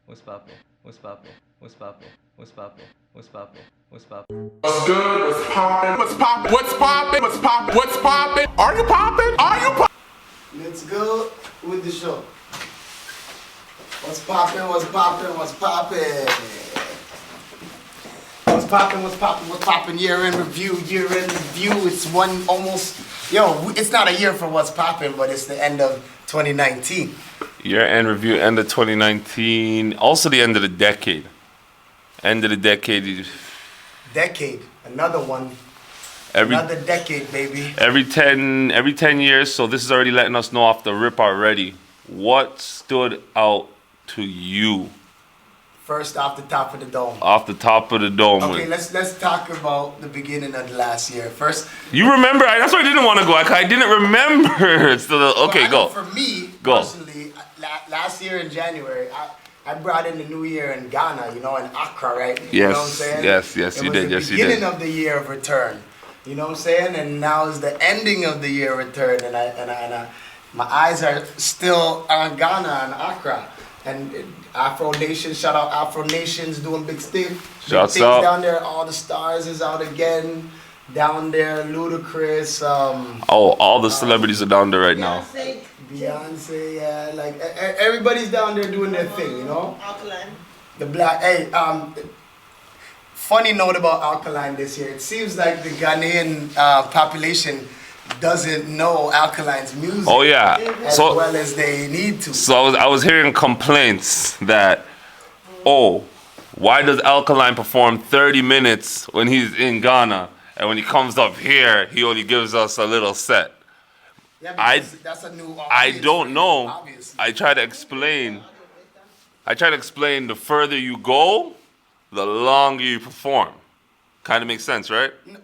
What's poppin'? What's poppin'? What's poppin'? What's poppin'? What's poppin'? What's poppin'? What's good? What's poppin'? What's poppin'? What's poppin'? What's poppin'? What's poppin'? Are you poppin'? Are you poppin'? Let's go with the show. What's poppin'? What's poppin'? What's poppin'? What's poppin'? What's poppin'? What's poppin'? Year-end review. Year-end review. It's one almost. It's not a year for what's poppin', but it's the end of 2019. Year-end review, end of 2019. Also the end of the decade. End of the decade. Decade. Another one. Every Another decade, baby. every 10 years. So this is already letting us know off the rip already. What stood out to you? First off the top of the dome. Off the top of the dome. Okay, let's talk about the beginning of the last year. First, You remember? That's why I didn't want to go. I didn't remember. It's still okay. well, I know Go. For me, Go. personally, last year in January, I brought in the new year in Ghana, in Accra, right? You know what I'm saying? Yes, you did. Yes, you the did. beginning of the year of return. You know what I'm saying? And now is the ending of the year return, and my eyes are still on Ghana and Accra. And Afro Nation, shout out Afro Nation's doing big things. Shouts things out. down there. All the Stars is out again. Down there, Ludacris. All the celebrities are down there right now. Beyonce, yeah, like everybody's down there doing their thing, Alkaline. The black, funny note about Alkaline this year. It seems like the Ghanaian population doesn't know Alkaline's music. Oh yeah. As well as they need to. So I was hearing complaints that, why does Alkaline perform 30 minutes when he's in Ghana, and when he comes up here, he only gives us a little set? Yeah, because that's a new I audience don't for you, know. obviously. I try to explain. The further you go, the longer you perform. Kind of makes sense, right? That's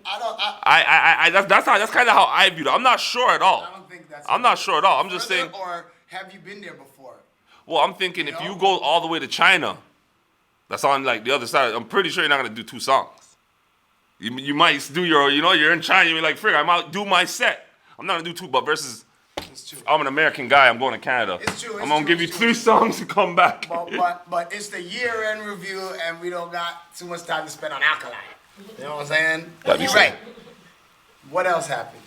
kind of how I view it. I'm not sure at all. I don't think that's. I'm not sure at all. I'm just saying. Or have you been there before? Well, I'm thinking if you go all the way to China, that's on like the other side. I'm pretty sure you're not gonna do 2 songs. You might do you're in China. You're like, frig, I might do my set. I'm not gonna do 2, but versus, I'm an American guy. I'm going to Canada. It's true. I'm gonna give you 3 songs to come back. But it's the year-end review, and we don't got too much time to spend on Alkaline. You know what I'm saying? That'd be You're right. What else happened?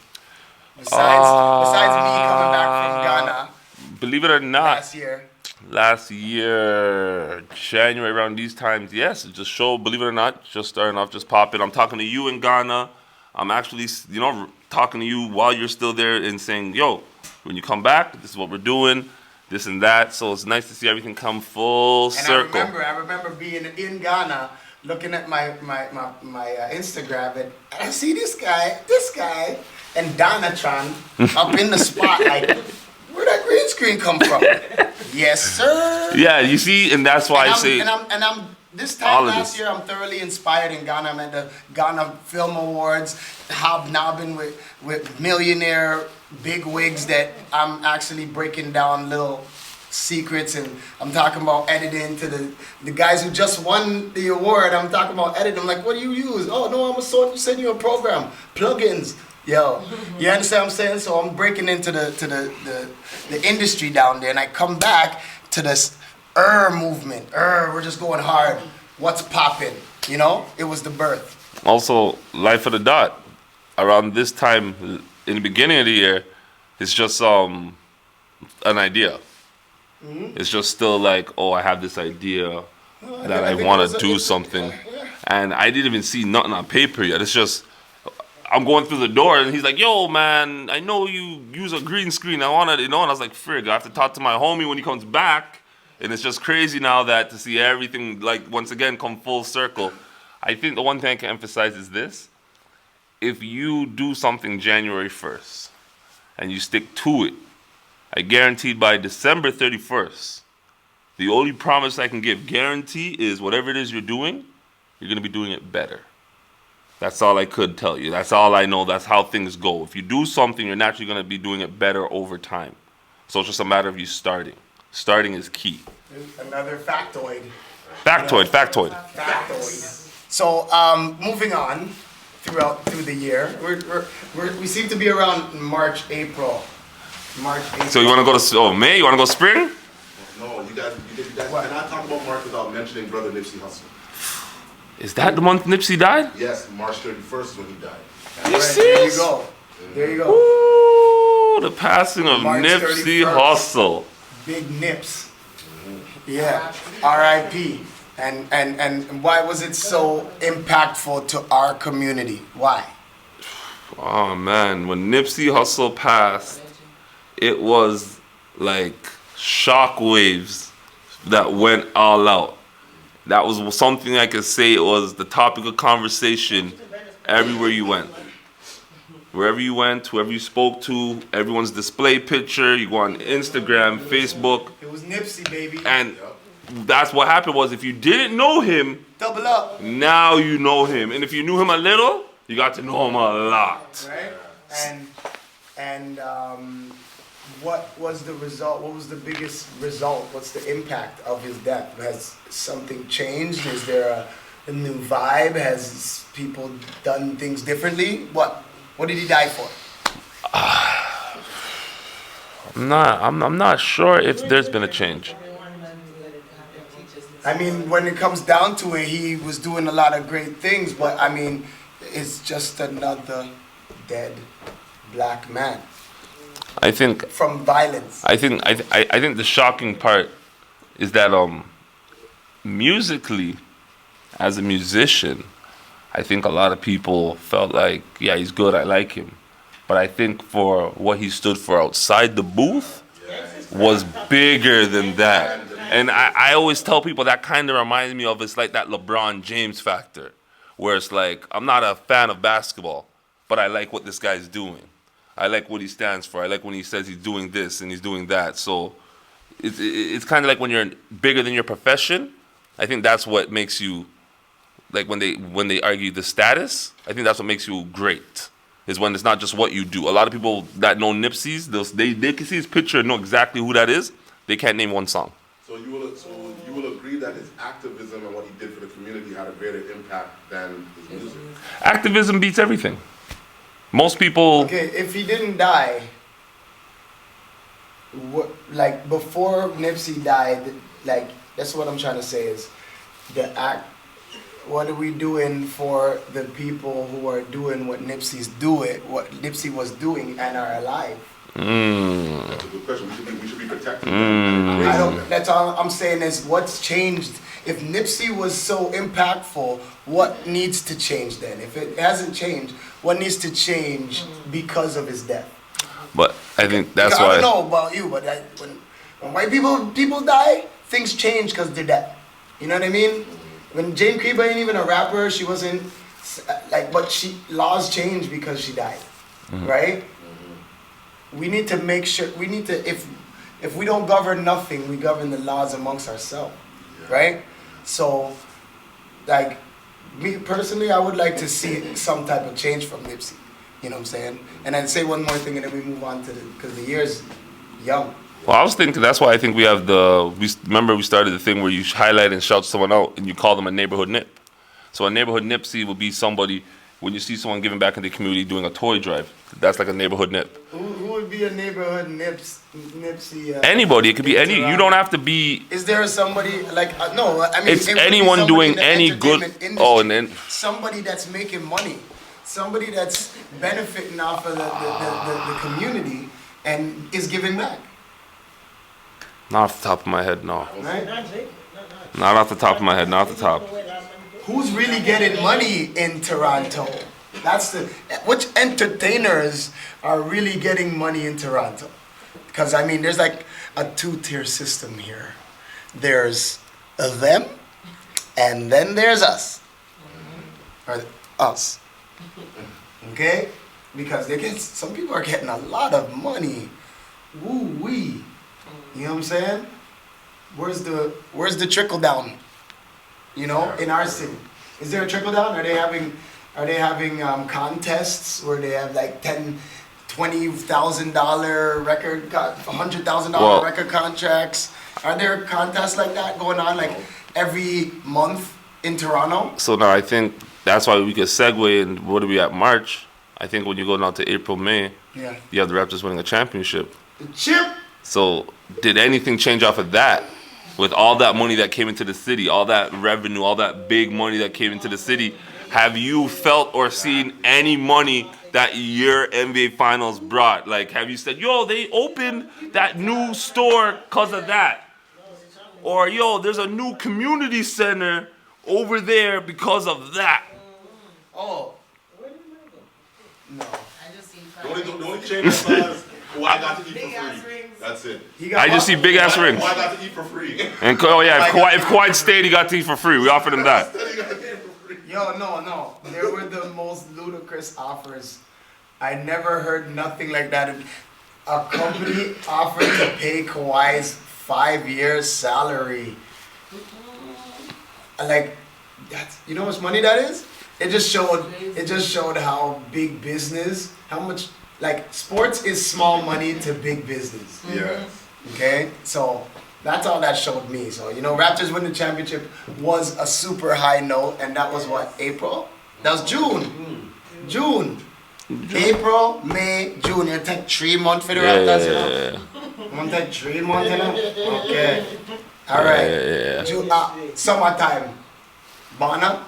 Besides me coming back from Ghana Believe it or not, last year, January around these times, yes, it just showed. Believe it or not, just starting off, just popping. I'm talking to you in Ghana. I'm actually, talking to you while you're still there and saying, yo, when you come back, this is what we're doing, this and that. So it's nice to see everything come full circle. I remember being in Ghana, looking at my Instagram, and I see this guy, and Donatron up in the spot, like, where'd that green screen come from? Yes, sir. Yeah, you see, and that's why I say. This time last year, I'm thoroughly inspired in Ghana. I'm at the Ghana Film Awards, hobnobbing with millionaire big wigs that I'm actually breaking down little secrets, and I'm talking about editing to the guys who just won the award. I'm talking about editing. I'm like, what do you use? Oh no, I'm gonna send you a program, plugins. Yo, you understand what I'm saying? So I'm breaking into the industry down there, and I come back to this movement. We're just going hard. What's poppin'? It was the birth. Also, Life of the Dot. Around this time, in the beginning of the year, it's just an idea. Mm-hmm. It's just still like, I have this idea that I want to do something. And I didn't even see nothing on paper yet. It's just, I'm going through the door and he's like, yo, man, I know you use a green screen. I want to, and I was like, frig, I have to talk to my homie when he comes back. And it's just crazy now that to see everything, like, once again, come full circle. I think the one thing I can emphasize is this. If you do something January 1st and you stick to it, I guaranteed by December 31st, the only promise I can give, guarantee, is whatever it is you're doing, you're going to be doing it better. That's all I could tell you. That's all I know. That's how things go. If you do something, you're naturally going to be doing it better over time. So it's just a matter of you starting. Starting is key. Another factoid. Factoid. So moving on through the year, we seem to be around March, April. So you want to go to May? You want to go spring? No, you guys cannot talk about March without mentioning brother Nipsey Hussle. Is that the month Nipsey died? Yes, March 31st is when he died. Are you Right, serious? there you go. There you go. Ooh, the passing of March Nipsey 31st. Hussle. Big Nips. Yeah. R.I.P. And why was it so impactful to our community? Why? Oh man, when Nipsey Hussle passed, it was like shockwaves that went all out. That was something I could say it was the topic of conversation everywhere you went. Wherever you went, whoever you spoke to, everyone's display picture, you go on Instagram, Facebook. It was Nipsey, baby. And that's what happened was if you didn't know him, Double up. now you know him. And if you knew him a little, you got to know him a lot. Right? And what was the result? What was the biggest result? What's the impact of his death? Has something changed? Is there a new vibe? Has people done things differently? What did he die for? I'm not sure if there's been a change. I mean, when it comes down to it, he was doing a lot of great things, but I mean, it's just another dead black man I think from violence. I think the shocking part is that musically, as a musician, I think a lot of people felt like, yeah, he's good, I like him. But I think for what he stood for outside the booth was bigger than that. And I always tell people that kind of reminds me of, it's like that LeBron James factor, where it's like, I'm not a fan of basketball, but I like what this guy's doing. I like what he stands for. I like when he says he's doing this and he's doing that. So it's kind of like when you're bigger than your profession. I think that's what makes you, like when they argue the status, I think that's what makes you great, is when it's not just what you do. A lot of people that know Nipsey's, they can see his picture and know exactly who that is. They can't name one song. So you will agree that his activism and what he did for the community had a greater impact than his music? Activism beats everything. Most people... Okay, if he didn't die, like before Nipsey died, like that's what I'm trying to say is what are we doing for the people who are doing what what Nipsey was doing and are alive? That's a good question. We should be protecting That's all I'm saying is what's changed. If Nipsey was so impactful, what needs to change then? If it hasn't changed, what needs to change because of his death? But I think that's I why... don't know about you, but when white people die, things change because they're dead. You know what I mean? When Jane Creba ain't even a rapper, she wasn't like, but laws changed because she died, right? We need to make sure, if we don't govern nothing, we govern the laws amongst ourselves, right? So, like, me personally, I would like to see some type of change from Nipsey, you know what I'm saying? And then say one more thing and then we move on to because the year's young. Well, I was thinking that's why I think we have we started the thing where you highlight and shout someone out and you call them a neighborhood nip. So a neighborhood Nipsey would be somebody, when you see someone giving back in the community doing a toy drive, that's like a neighborhood nip. Who would be a neighborhood Nipsey? Anybody, it could be any, you don't have to be... Is there somebody, like, no, I mean... It's anyone doing any good... Oh, and then... Somebody that's making money. Somebody that's benefiting off of the community and is giving back. Not off the top of my head, no. Right? Not off the top of my head, not off the top. Who's really getting money in Toronto? Which entertainers are really getting money in Toronto? Because, I mean, there's like a two-tier system here. There's them, and then there's us. Or us. Okay? Because some people are getting a lot of money. Woo-wee. You know what I'm saying? Where's the trickle down? You know, in our city, is there a trickle down? Are they having contests where they have like $20,000 record, $100,000 record contracts? Are there contests like that going on like every month in Toronto? So now I think that's why we could segue. And what are we at, March? I think when you go down to April, May, you have the Raptors winning a championship. The chip. So did anything change off of that? with all that money that came into the city, all that revenue, all that big money that came into the city, have you felt or seen any money that your NBA Finals brought? Like, have you said, yo, they opened that new store because of that? Or, yo, there's a new community center over there because of that? Oh. No. The only change was who I got to eat for free. That's it. I just see big ass rings. Who I got to eat for free. And oh yeah, if Kawhi stayed, he got to eat for free. We offered him that. Yo, no. There were the most ludicrous offers. I never heard nothing like that. A company offered to pay Kawhi's 5 years salary. Like, that's, you know how much money that is? It just showed how big business, how much, like, sports is small money to big business. Yeah. Okay? So that's all that showed me. So, you know, Raptors win the championship was a super high note, and that was what, April? That was June. June. April, May, June. You take 3 months for the Raptors, you know? You want to take 3 months, you know? Okay. All right. June, summertime. Bana?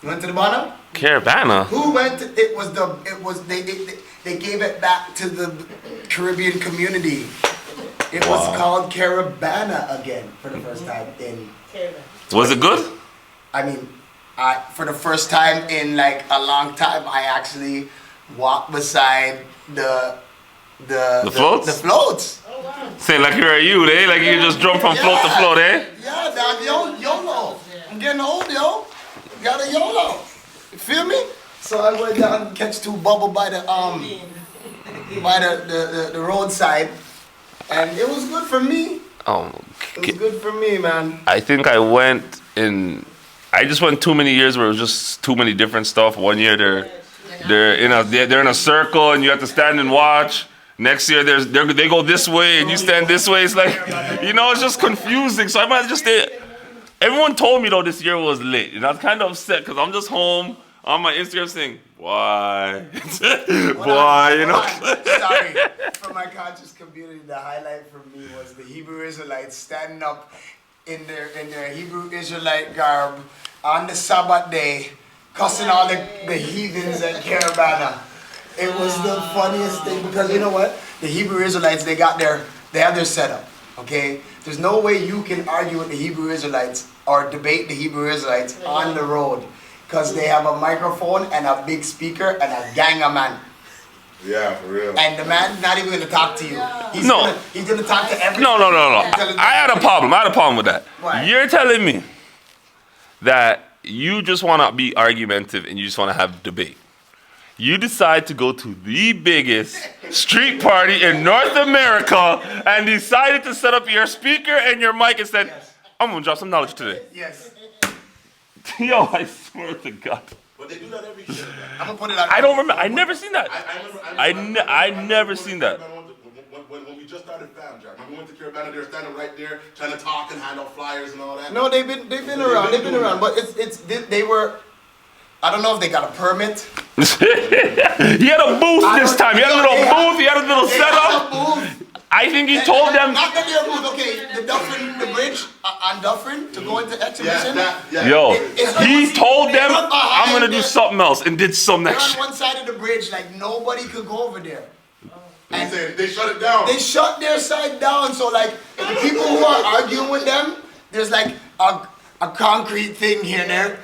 You went to the Bana? Caravana? Who went to, they gave it back to the Caribbean community. It was called Caravana again for the first time in. Was it good? I mean, for the first time in like a long time, I actually walked beside the floats? The floats. Oh wow. Say like you're a youth, eh? Like you just jump from float to float, eh? Yeah, dog, YOLO. I'm getting old, yo. You got a YOLO. You feel me? So I went down and catch 2 bubble by the roadside, and it was good for me. Oh, It was good for me, man. I think I just went too many years where it was just too many different stuff. One year they're in a circle and you have to stand and watch. Next year they go this way and you stand this way. It's like, you know, it's just confusing. So I might just stay. Everyone told me though this year was lit, and I was kind of upset because I'm just home on my Instagram saying, why? Why, you know? Sorry. For my conscious community, the highlight for me was the Hebrew Israelites standing up in their Hebrew Israelite garb on the Sabbath day, cussing all the heathens at Caravana. It was the funniest thing because you know what? The Hebrew Israelites, they have their setup, okay? There's no way you can argue with the Hebrew Israelites or debate the Hebrew Israelites on the road because they have a microphone and a big speaker and a gang of man. Yeah, for real. And the man's not even going to talk to you. He's going to talk to everyone. No. I had a problem with that. Why? You're telling me that you just want to be argumentative and you just want to have debate. You decide to go to the biggest street party in North America and decided to set up your speaker and your mic and said, Yes. I'm going to drop some knowledge today. Yes. Yo, I swear to God. But they do that every year. I'm going to put it on. I don't remember. I never seen that. I never seen that. When we just started Fam Jack, when we went to Caravana, they were standing right there trying to talk and hand out flyers and all that. No, they've been around. They've been around. But they were, I don't know if they got a permit. He had a booth this time. He had a little booth. He had a little setup. I think he told them. Not that they're booth. Okay, the bridge on Dufferin to go into exhibition. Yo, he told them I'm gonna do something else and did some They're next on one side of the bridge, like nobody could go over there. And they shut it down. They shut their side down, so like the people who are arguing with them, there's like a concrete thing here and there,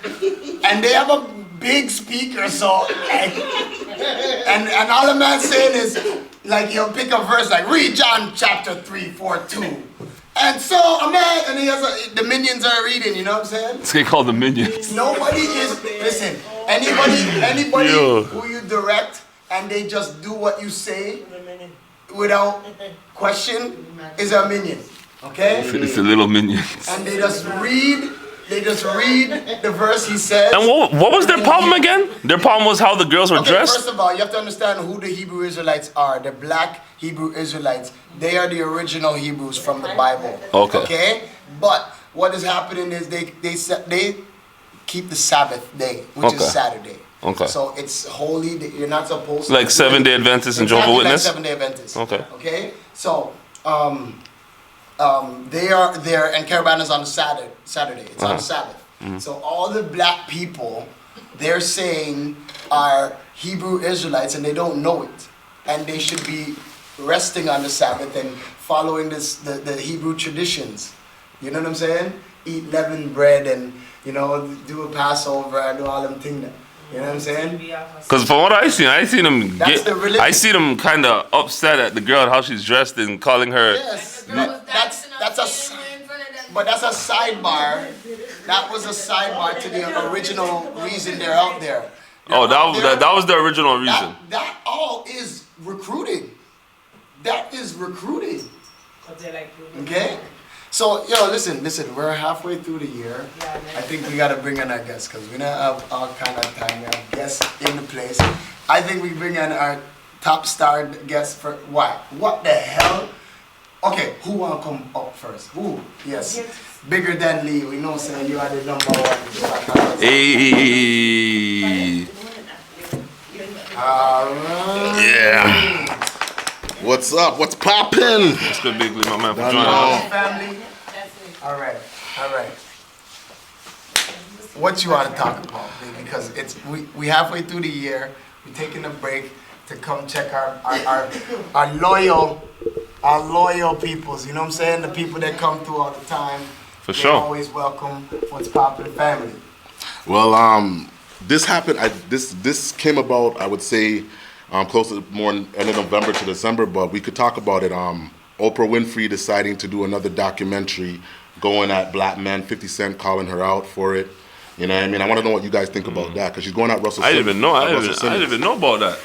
and they have a big speaker, so like, and all the man's saying is like he'll pick a verse like read John chapter 3:4-2. And so a man, and he has the minions are reading, you know what I'm saying? It's getting called the Minions. Nobody is, listen, anybody Yo. who you direct and they just do what you say without question is a minion, okay? It's a little Minions. And they just read the verse he says. And what was their problem again? Their problem was how the girls were Okay, dressed? first of all, you have to understand who the Hebrew Israelites are. The black Hebrew Israelites. They are the original Hebrews from the Bible. Okay. Okay? But what is happening is they keep the Sabbath day, which is Saturday. Okay. So it's holy. You're not supposed to. Like Seventh-day Adventist and Jehovah's Witness? Like Seventh-day Adventist. Okay. Okay? So, they are there, and Caravan is on a Saturday. It's on Sabbath. So all the black people, they're saying, are Hebrew Israelites, and they don't know it, and they should be resting on the Sabbath and following the Hebrew traditions. You know what I'm saying? Eat leavened bread and do a Passover and do all them things. You know what I'm saying? Because from what I seen them I see them kind of upset at the girl, how she's dressed, and calling her. Yes, that's a sidebar. That was a sidebar to the original reason they're out there. That was the original reason. That all is recruiting. That is recruiting. Okay? So, listen, we're halfway through the year. I think we got to bring in our guests because we don't have all kind of time. We have guests in the place. I think we bring in our top star guests for what? What the hell? Okay, who want to come up first? Who? Yes. Bigger than Lee. We know, sir, you are the number one. Hey. All right. Yeah. What's up? What's poppin'? What's good, Big Lee, my man, for joining us. Family. All right. What you want to talk about, baby? Because we halfway through the year. We're taking a break to come check our loyal peoples. You know what I'm saying? The people that come through all the time. For sure. Always welcome. What's poppin' family? Well, this happened. This came about, I would say, close to more end of November to December, but we could talk about it. Oprah Winfrey deciding to do another documentary going at black men, 50 Cent calling her out for it. You know what I mean? I want to know what you guys think about that, because she's going at Russell Simmons. I didn't even know about that.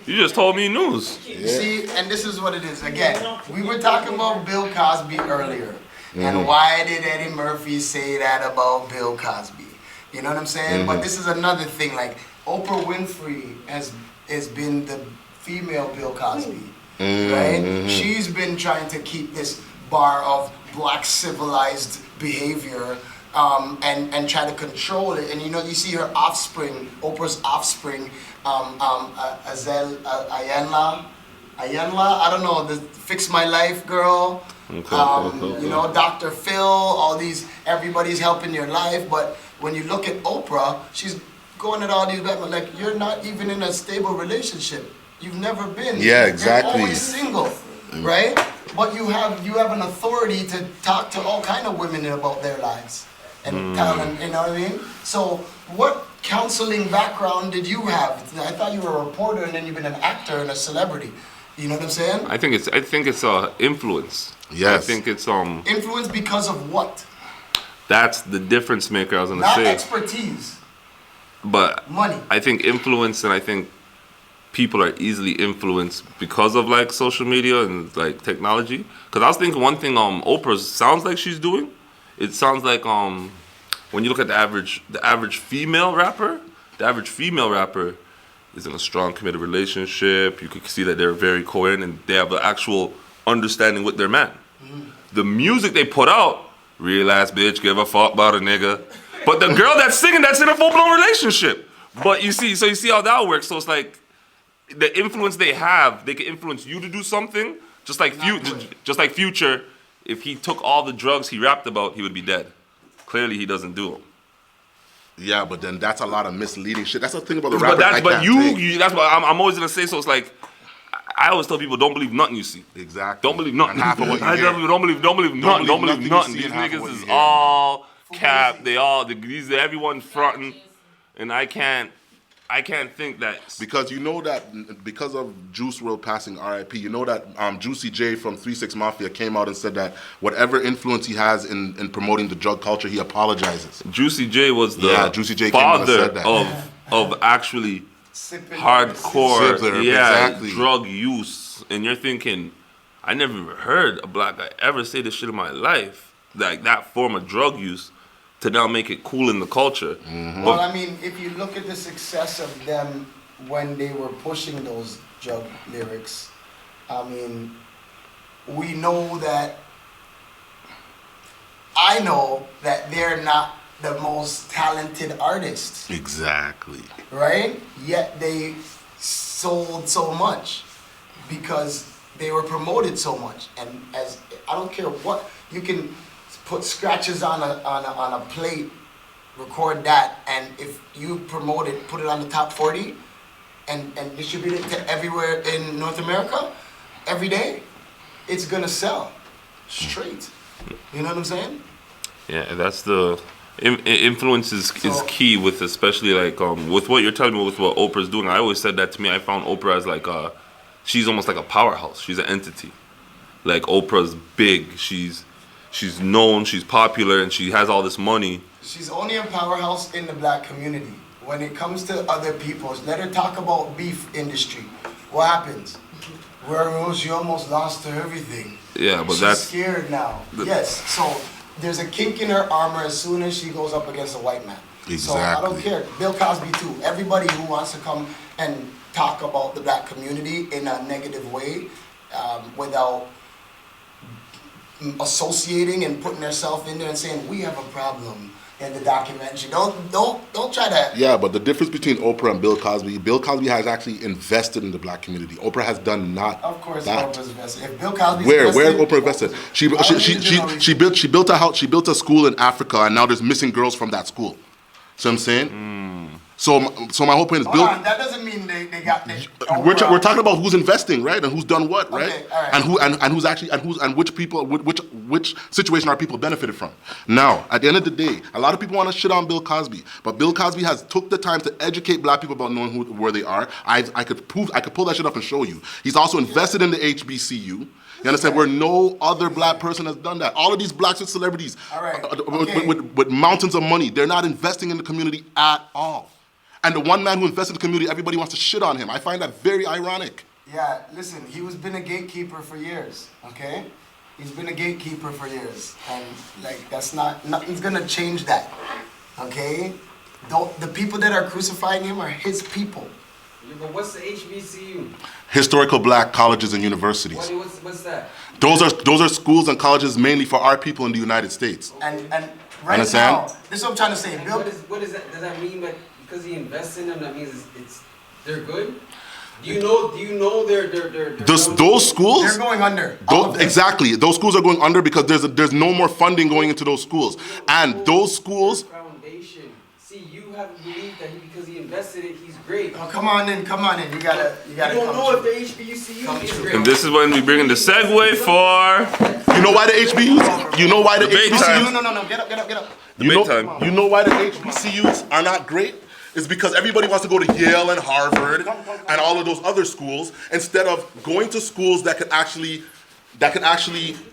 You just told me news. Yeah. See, and this is what it is. Again, we were talking about Bill Cosby earlier. And why did Eddie Murphy say that about Bill Cosby? You know what I'm saying? But this is another thing. Like, Oprah Winfrey has been the female Bill Cosby, right? She's been trying to keep this bar of black civilized behavior and try to control it. And you see her offspring, Oprah's offspring, Ayanla, I don't know, the Fix My Life girl, Dr. Phil, all these, everybody's helping your life. But when you look at Oprah, she's going at all these men, like, you're not even in a stable relationship. You've never been. Yeah, exactly. You're always single, right? But you have an authority to talk to all kind of women about their lives and tell them, you know what I mean? So what counseling background did you have? I thought you were a reporter and then you've been an actor and a celebrity. You know what I'm saying? I think it's influence. Yes. I think it's influence because of what? That's the difference maker. I was gonna say. Not expertise. But money. I think influence, and I think people are easily influenced because of like social media and like technology. Because I was thinking one thing Oprah sounds like she's doing. It sounds like when you look at the average female rapper, is in a strong committed relationship. You can see that they're very coherent and they have an actual understanding with their man. The music they put out, real ass bitch, give a fuck about a nigga. But the girl that's singing, that's in a full-blown relationship. But you see how that works. So it's like the influence they have, they can influence you to do something. Just like Future, if he took all the drugs he rapped about, he would be dead. Clearly, he doesn't do them. Yeah, but then that's a lot of misleading shit. That's the thing about the rapper. That's what I'm always gonna say. So it's like, I always tell people, don't believe nothing you see. Exactly. Don't believe nothing. Half of what you hear. Don't believe nothing. These niggas is all cap. Everyone fronting, and I can't think that because because of Juice WRLD passing R.I.P. You know that Juicy J from 3 6 Mafia came out and said that whatever influence he has in promoting the drug culture, he apologizes. Juicy J was the father of actually hardcore drug use, and you're thinking, I never even heard a black guy ever say this shit in my life, like that form of drug use, to now make it cool in the culture. Well, I mean, if you look at the success of them when they were pushing those drug lyrics, I mean, I know that they're not the most talented artists. Exactly. Right? Yet they sold so much because they were promoted so much, and as I don't care what, you can put scratches on a plate, record that, and if you promote it, put it on the top 40, and distribute it to everywhere in North America, every day, it's gonna sell straight. You know what I'm saying? Yeah, that's the influence is key with, especially like with what you're telling me with what Oprah's doing. I always said that to me. I found Oprah as like she's almost like a powerhouse. She's an entity. Like Oprah's big. She's known. She's popular, and she has all this money. She's only a powerhouse in the black community. When it comes to other people's, let her talk about beef industry. What happens? Where she almost lost her everything. Yeah, but she's scared now. Yes, so there's a kink in her armor as soon as she goes up against a white man. Exactly. So I don't care. Bill Cosby too. Everybody who wants to come and talk about the black community in a negative way, without associating and putting herself in there and saying we have a problem in the documentary. Don't try to. Yeah, but the difference between Oprah and Bill Cosby has actually invested in the black community. Oprah has done not. Of course, that. Oprah's invested. If Bill Cosby's Where's invested, Oprah invested? She built a house. She built a school in Africa, and now there's missing girls from that school. See what I'm saying? So my whole point is Hold on, that doesn't mean they got. We're talking about who's investing, right, and who's done what, right, okay, all right. and who's actually and which people, which situation are people benefited from. Now, at the end of the day, a lot of people want to shit on Bill Cosby, but Bill Cosby has took the time to educate black people about knowing where they are. I could pull that shit up and show you. He's also invested in the HBCU. You understand? Where no other black person has done that. All of these blacks with celebrities, All right. Okay. with mountains of money, they're not investing in the community at all. And the one man who invested in the community, everybody wants to shit on him. I find that very ironic. Yeah, listen, he was been a gatekeeper for years, okay? He's been a gatekeeper for years. And like that's nothing's gonna change that. Okay? The people that are crucifying him are his people. Yeah, but what's the HBCU? Historical black colleges and universities. What's that? Those are schools and colleges mainly for our people in the United States. And right Understand? now, this is what I'm trying to say. Bill, What is that? Does that mean that because he invests in them, that means they're good? Do you know they're those schools? they're going under. Exactly. Those schools are going under because there's no more funding going into those schools. And those schools. Foundation. See, you have to believe that because he invested it, he's great. Oh, come on in. You gotta. You don't know if the HBCU is great. And this is when we bring in the segue for You know why the HBCUs? You know why the Debate HBCUs? time. No. Get up. Debate time. You know why the HBCUs are not great? It's because everybody wants to go to Yale and Harvard and all of those other schools instead of going to schools that can actually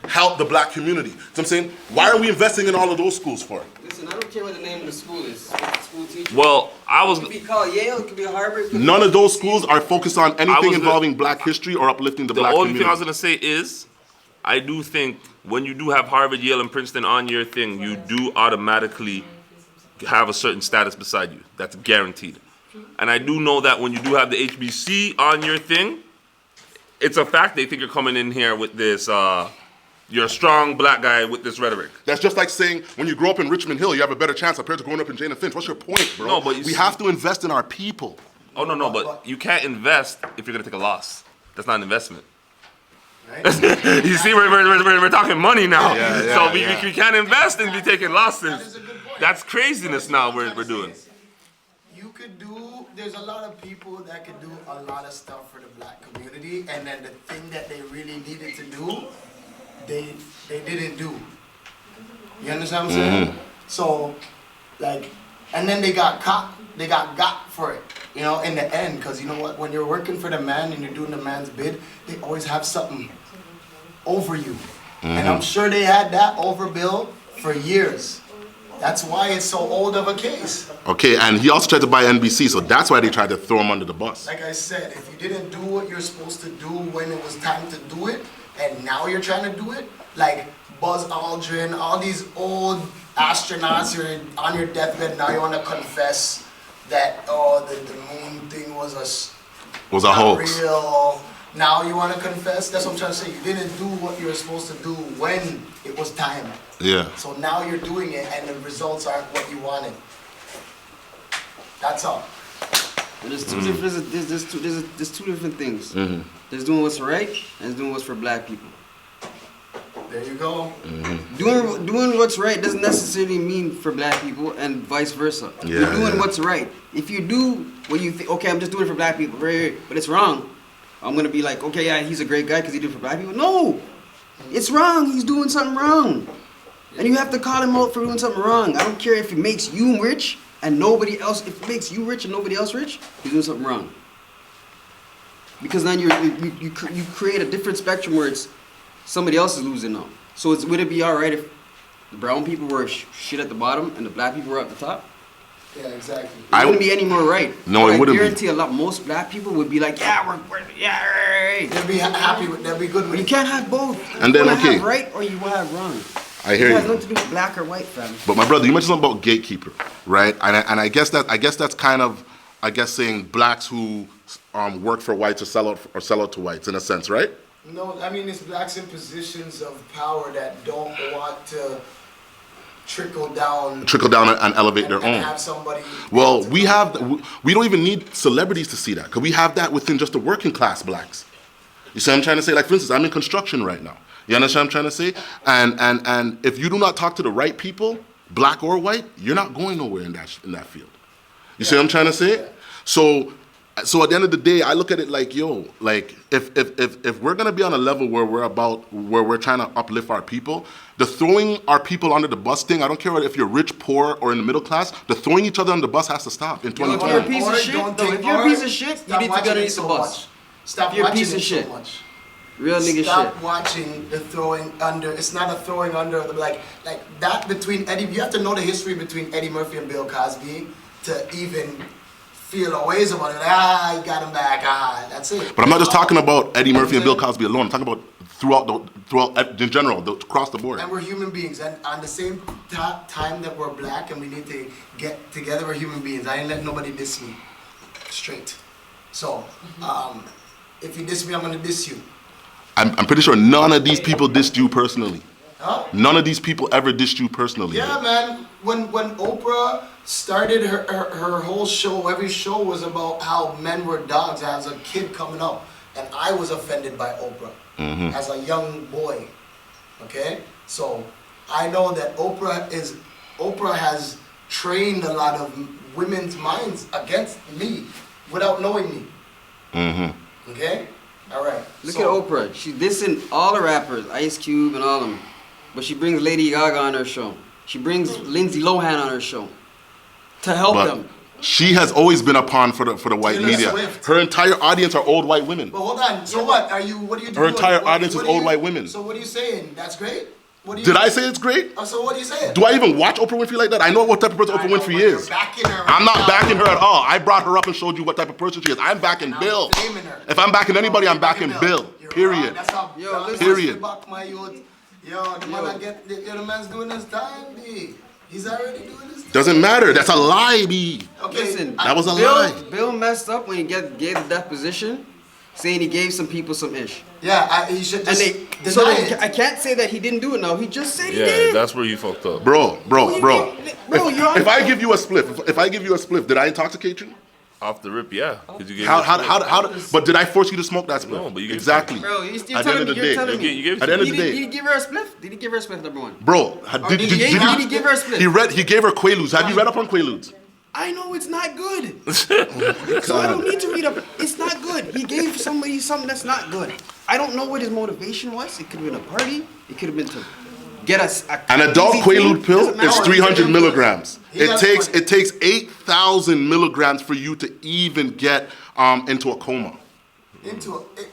help the black community. So I'm saying, why are we investing in all of those schools for? Listen, I don't care what the name of the school is. What the school teacher. well, I was It could be called Yale. It could be Harvard. it could be None of those HBCU. schools are focused on anything was involving black history or uplifting the the black only community. thing I was gonna say is, I do think when you do have Harvard, Yale, and Princeton on your thing, you do automatically have a certain status beside you. That's guaranteed. And I do know that when you do have the HBC on your thing, it's a fact they think you're coming in here with this, you're a strong black guy with this rhetoric. That's just like saying when you grow up in Richmond Hill, you have a better chance compared to growing up in Jane and Finch. What's your point, bro? No, but we have to invest in our people. Oh, no, but you can't invest if you're gonna take a loss. That's not an investment. Right? You see, we're talking money now. Yeah, So we can't invest and be taking That is losses. a good point. That's craziness now we're doing. You could do, there's a lot of people that could do a lot of stuff for the black community, and then the thing that they really needed to do, they didn't do. You understand what I'm saying? So, like, and then they got caught, they got for it, you know, in the end, because you know what, when you're working for the man and you're doing the man's bid, they always have something over you. And I'm sure they had that over Bill for years. That's why it's so old of a case. Okay, and he also tried to buy NBC, so that's why they tried to throw him under the bus. Like I said, if you didn't do what you're supposed to do when it was time to do it, and now you're trying to do it, like Buzz Aldrin, all these old astronauts, you're on your deathbed, now you want to confess that, oh, the moon thing was a not hoax. real. Now you want to confess? That's what I'm trying to say. You didn't do what you were supposed to do when it was time. Yeah. So now you're doing it, and the results aren't what you wanted. That's all. And there's two different. There's two different things. There's doing what's right and there's doing what's for black people. There you go. Doing what's right doesn't necessarily mean for black people, and vice versa. You're doing what's right. If you do what you think, okay, I'm just doing it for black people, right, but it's wrong. I'm gonna be like, okay, yeah, he's a great guy because he did it for black people. No, it's wrong. He's doing something wrong, and you have to call him out for doing something wrong. I don't care if it makes you rich and nobody else. If it makes you rich and nobody else rich, he's doing something wrong. Because then you create a different spectrum where it's somebody else is losing now. So would it be all right if the brown people were shit at the bottom and the black people were at the top? Yeah, exactly. It wouldn't be any more right. No, it wouldn't. I guarantee most black people would be like, yeah, we're right. They'd be happy with. They'd be good with. But you can't have both. And then, you okay. have right or you will have wrong. I hear you. It has nothing to do with black or white, fam. But my brother, you mentioned something about gatekeeper, right? And I guess that's kind of, saying blacks who work for whites or sell out to whites in a sense, right? No, I mean it's blacks in positions of power that don't want to trickle down and elevate their own. Have somebody. Well, we don't even need celebrities to see that, because we have that within just the working class blacks. You see what I'm trying to say? Like, for instance, I'm in construction right now. You understand what I'm trying to say? And if you do not talk to the right people, black or white, you're not going nowhere in that field. You see what I'm trying to say? So at the end of the day, I look at it like, yo, like if we're gonna be on a level where we're trying to uplift our people, the throwing our people under the bus thing, I don't care if you're rich, poor, or in the middle class, the throwing each other under the bus has to stop in 2020. If you're a piece of shit, you need to get underneath the bus. Stop you're a watching piece of shit. So much. Real nigga shit. Stop watching the throwing under. It's not a throwing under. Like that between Eddie. You have to know the history between Eddie Murphy and Bill Cosby to even feel a ways about it. You got him back. That's it. But I'm not just talking about Eddie Murphy and Bill Cosby alone. I'm talking about throughout in general, across the board. And we're human beings, and on the same time that we're black and we need to get together, we're human beings. I ain't let nobody diss me. Straight. So, if you diss me, I'm gonna diss you. I'm pretty sure none of these people dissed you personally. Huh? None of these people ever dissed you personally. Yeah, man. When Oprah started her whole show, every show was about how men were dogs as a kid coming up. And I was offended by Oprah as a young boy. Okay? So I know that Oprah has trained a lot of women's minds against me without knowing me. Okay? All right. Look at Oprah. She dissing all the rappers, Ice Cube and all of them. But she brings Lady Gaga on her show. She brings Lindsay Lohan on her show to help them. She has always been a pawn for the white Taylor media. Swift. Her entire audience are old white women. But hold on. So what are you doing? Her entire audience is old white women. So what are you saying? That's great? Did I say it's great? So what are you saying? Do I even watch Oprah Winfrey like that? I know what type of person Oprah Winfrey is. I'm not backing her at all. I brought her up and showed you what type of person she is. I'm backing Bill. If I'm backing anybody, I'm backing Bill. Period. Period. Yo, the man the man's doing his time, B. He's already doing his time. Doesn't matter. That's a lie, B. Okay. Listen, that was a lie. Bill messed up when he gave the deposition, saying he gave some people some ish. Yeah, he should just I can't say that he didn't do it now. He just said he did. Yeah, that's where you fucked up. Bro. If I give you a spliff, did I intoxicate you? Off the rip, yeah. You gave but did I force you to smoke that spliff? No, but you gave exactly. Bro, at the end of the day, telling me. at the end of the day, Did he give her a spliff? Did he give her a spliff, number one? Bro, did he give her a spliff? He gave her Quaaludes. Have you read up on Quaaludes? I know it's not good. So I don't need to read up. It's not good. He gave somebody something that's not good. I don't know what his motivation was. It could have been a party. It could have been to get us an adult Quaalude pill is 300 milligrams. It takes 8,000 milligrams for you to even get into a coma.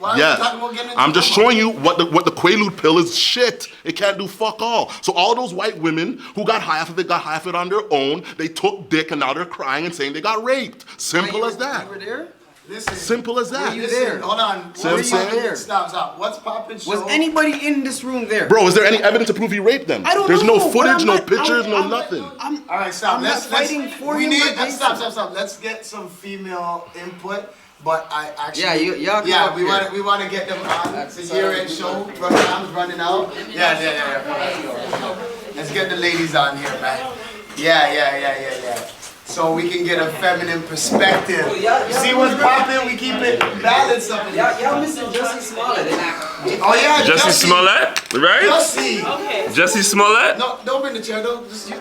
I'm just showing you what the Quaalude pill is. Shit, it can't do fuck all. So all those white women who got half of it on their own. They took dick and now they're crying and saying they got raped. Simple as that. You were there? Listen, simple as that. Were you there? Hold on. Stop. What's Poppin' show? Was anybody in this room there? Bro, is there any evidence to prove he raped them? I don't There's know. no footage, no pictures, no nothing. All right, stop. I'm not fighting for you. Stop. Let's get some female input. But I actually we want to get them on. It's a year-end show. Time's running out. Yeah. Let's get the ladies on here, man. Yeah. so we can get a feminine perspective. Oh, yeah, You see what's popping? We keep it balanced up in here. Y'all missing Jussie Smollett. Oh yeah, Jesse Smollett, right? Jussie. Okay. Jesse Smollett? No, don't bring the chair. Don't. Just, you